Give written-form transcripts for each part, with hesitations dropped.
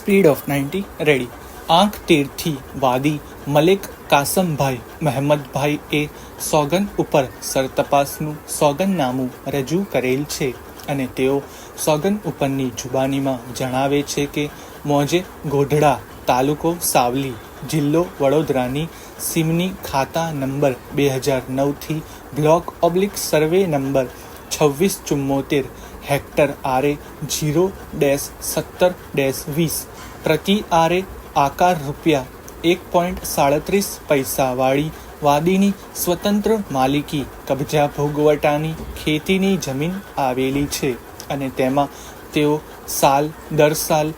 Speed of 90 ready. આંખ તીરથી વાદી મલિક કાસમભાઈ મહેમદભાઈએ સોગન ઉપર સરતપાસનું સોગનનામું રજૂ કરેલ છે અને તેઓ સોગન ઉપરની જુબાનીમાં જણાવે છે કે મોજે ગોઢડા, તાલુકો સાવલી, જિલ્લો વડોદરાની સીમની ખાતા નંબર 2009થી બ્લોક/સર્વે નંબર 2674 હેક્ટર આરે 0-17-20 પ્રતિ આરે આકાર રૂપિયા 1.37 વાળી વાદીની સ્વતંત્ર માલિકી કબજા ભોગવટાની ખેતીની જમીન આવેલી છે અને તેમાં તેઓ સાલ દર સાલ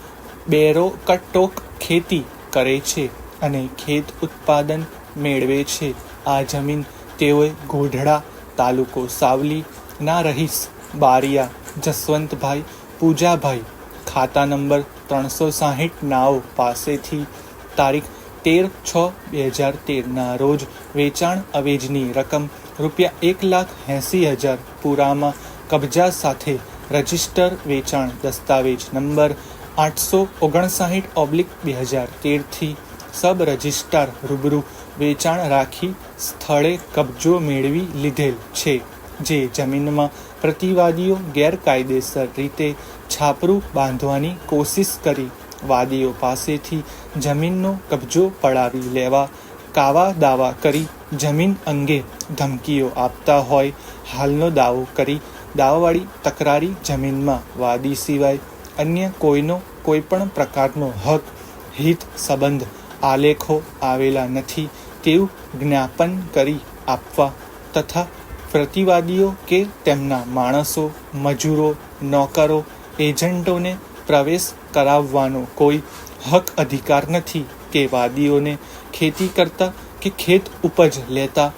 બેરો કટોક ખેતી કરે છે અને ખેત ઉત્પાદન મેળવે છે. આ જમીન તેઓએ ગોઢડા, તાલુકો સાવલી ના રહીશ બારિયા જસવંતભાઈ પૂજાભાઈ, ખાતા નંબર 360 નાઓ પાસેથી તારીખ 13/6/2013 રોજ વેચાણ અવેજની રકમ રૂપિયા 1,80,000 પુરામાં કબજા સાથે રજિસ્ટર વેચાણ દસ્તાવેજ નંબર 859/2013થી સબ રજિસ્ટ્રાર રૂબરૂ વેચાણ રાખી સ્થળે કબજો મેળવી લીધેલ છે. જે જમીનમાં પ્રતિવાદીઓ ગેરકાયદેસર રીતે છાપરું બાંધવાની કોશિશ કરી વાદીઓ પાસેથી જમીનનો કબજો પડાવી લેવા કાવા દાવા કરી જમીન અંગે ધમકીઓ આપતા હોય હાલનો દાવો કરી દાવાવાળી તકરારી જમીનમાં વાદી સિવાય અન્ય કોઈનો કોઈપણ પ્રકારનો હક, હિત, સંબંધ, આલેખો આવેલા નથી તેવું જ્ઞાપન કરી આપવા તથા પ્રતિવાદીઓ કે તેમના માણસો, મજૂરો, નોકરો, એજન્ટોને પ્રવેશ કરાવવાનો કોઈ હક અધિકાર નથી કે વાદીઓને ખેતી કરતા કે ખેત ઉપજ લેતા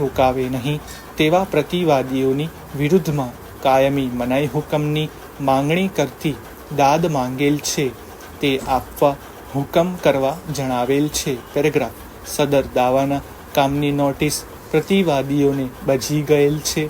રોકાવે નહીં તેવા પ્રતિવાદીઓની વિરુદ્ધમાં કાયમી મનાઈ હુકમની માંગણી કરતી દાદ માંગેલ છે તે આપવા હુકમ કરવા જણાવેલ છે. પેરેગ્રાફ. સદર દાવાના કામની નોટિસ પ્રતિવાદીઓને બજી ગયેલ છે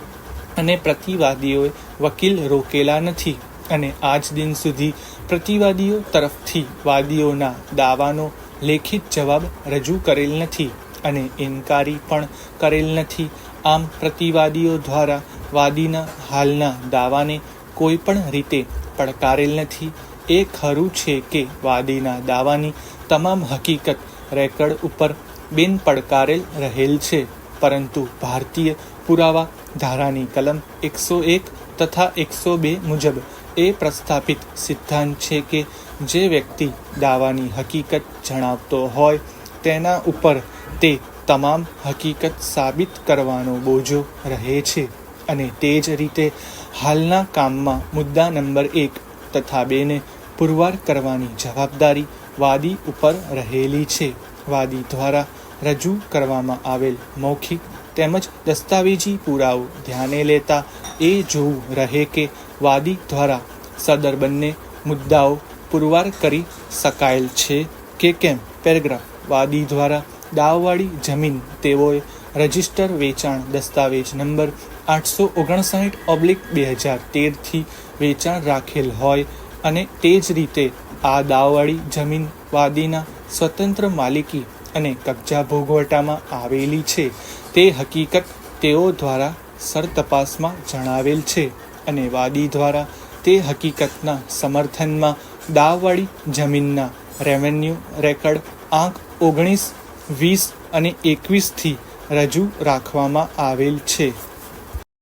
અને પ્રતિવાદીઓએ વકીલ રોકેલા નથી અને આજ દિન સુધી પ્રતિવાદીઓ તરફથી વાદીઓના દાવાનો લેખિત જવાબ રજૂ કરેલ નથી અને ઇનકારી પણ કરેલ નથી. આમ પ્રતિવાદીઓ દ્વારા વાદીના હાલના દાવાને કોઈ પણ રીતે પડકારેલ નથી. એ ખરું છે કે વાદીના દાવાની તમામ હકીકત રેકર્ડ ઉપર બિન પડકારેલ રહેલ છે, પરંતુ ભારતીય પુરાવા ધારાની કલમ 101 તથા 102 મુજબ એ પ્રસ્થાપિત સિદ્ધાંત છે કે જે વ્યક્તિ દાવાની હકીકત જણાવતો હોય તેના ઉપર તે તમામ હકીકત સાબિત કરવાનો બોજો રહે છે અને તે જ રીતે હાલના કામમાં મુદ્દા નંબર 1 તથા 2 ને પુરવાર કરવાની જવાબદારી વાદી ઉપર રહેલી છે. વાદી દ્વારા રજૂ કરવામાં આવેલ મૌખિક તેમજ દસ્તાવેજી પુરાવો ધ્યાને લેતા એ જોવું રહે કે વાદી દ્વારા સદર બંને મુદ્દાઓ પુરવાર કરી શકાયેલ છે કે કેમ. પેરેગ્રાફ. વાદી દ્વારા દાવવાળી જમીન તેઓએ રજિસ્ટર વેચાણ દસ્તાવેજ નંબર 859/2013થી વેચાણ રાખેલ હોય અને તે જ રીતે આ દાવવાળી જમીન વાદીના સ્વતંત્ર માલિકી અને કબજા ભોગવટામાં આવેલી છે તે હકીકત તેઓ દ્વારા સરતપાસમાં જણાવેલ છે અને વાદી દ્વારા તે હકીકતના સમર્થનમાં દાવવાળી જમીનના રેવન્યુ રેકર્ડ આંક 19, 20 અને 21થી રજૂ રાખવામાં આવેલ છે.